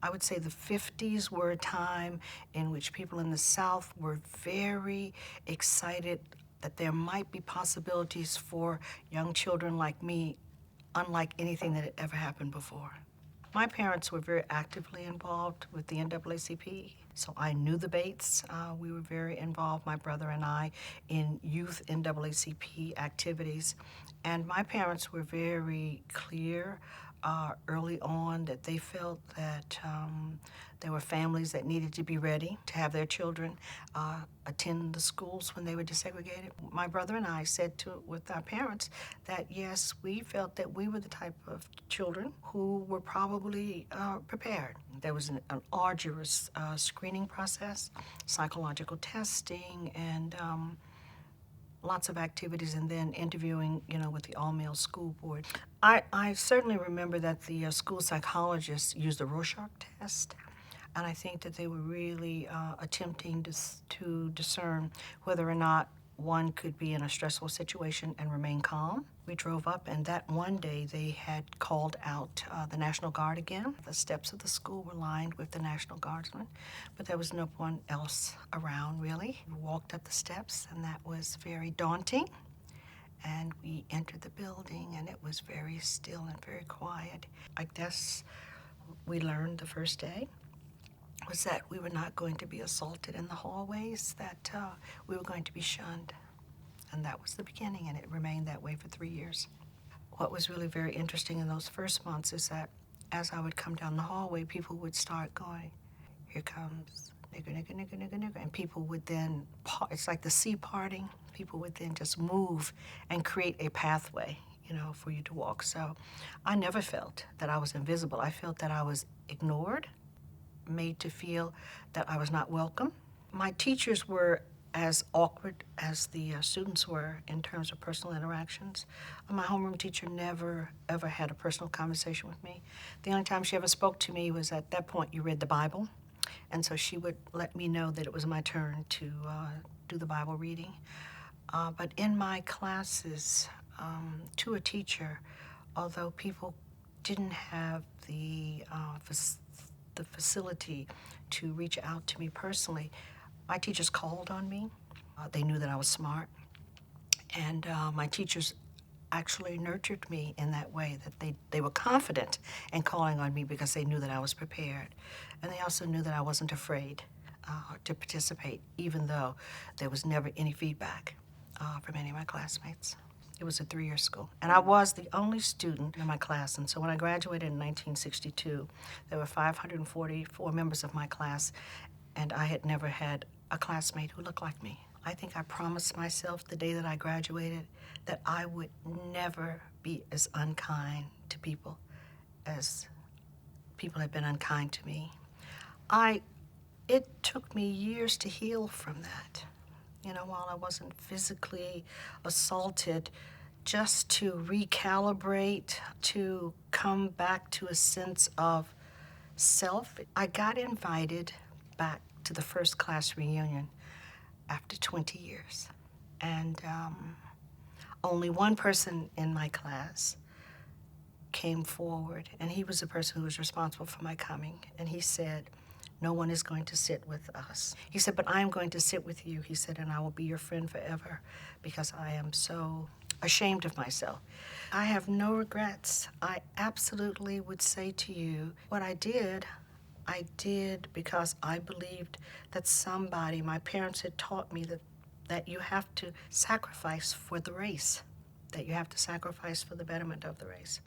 I would say the 50s were a time in which people in the South were very excited that there might be possibilities for young children like me, unlike anything that had ever happened before. My parents were very actively involved with the NAACP, so I knew the Bates. We were very involved, my brother and I, in youth NAACP activities. And my parents were very clear early on that they felt that there were families that needed to be ready to have their children attend the schools when they were desegregated. My brother and I said with our parents that yes, we felt that we were the type of children who were probably prepared. There was an arduous screening process, psychological testing, and lots of activities, and then interviewing, with the all-male school board. I certainly remember that the school psychologists used the Rorschach test, and I think that they were really attempting to discern whether or not one could be in a stressful situation and remain calm. We drove up, and that one day they had called out the National Guard again. The steps of the school were lined with the National Guardsmen, but there was no one else around, really. We walked up the steps, and that was very daunting. And we entered the building, and it was very still and very quiet. I guess we learned the first day was that we were not going to be assaulted in the hallways, that we were going to be shunned. And that was the beginning, and it remained that way for 3 years. What was really very interesting in those first months is that as I would come down the hallway, people would start going, here comes nigger, nigger, nigger, nigger, nigger. And people would then, it's like the sea parting, people would then just move and create a pathway, for you to walk. So I never felt that I was invisible. I felt that I was ignored, made to feel that I was not welcome. My teachers were as awkward as the students were in terms of personal interactions. My homeroom teacher never, ever had a personal conversation with me. The only time she ever spoke to me was at that point you read the Bible, and so she would let me know that it was my turn to do the Bible reading. But in my classes, to a teacher, although people didn't have the facility to reach out to me personally, my teachers called on me. They knew that I was smart. And my teachers actually nurtured me in that way, that they were confident in calling on me because they knew that I was prepared. And they also knew that I wasn't afraid to participate, even though there was never any feedback from any of my classmates. It was a 3-year school. And I was the only student in my class. And so when I graduated in 1962, there were 544 members of my class, and I had never had a classmate who looked like me. I think I promised myself the day that I graduated that I would never be as unkind to people as people had been unkind to me. It took me years to heal from that. While I wasn't physically assaulted, just to recalibrate, to come back to a sense of self. I got invited back to the first class reunion after 20 years. And only one person in my class came forward, and he was the person who was responsible for my coming. And he said, no one is going to sit with us. He said, but I am going to sit with you. He said, and I will be your friend forever because I am so ashamed of myself. I have no regrets. I absolutely would say to you, what I did because I believed that somebody, my parents had taught me that you have to sacrifice for the race, that you have to sacrifice for the betterment of the race.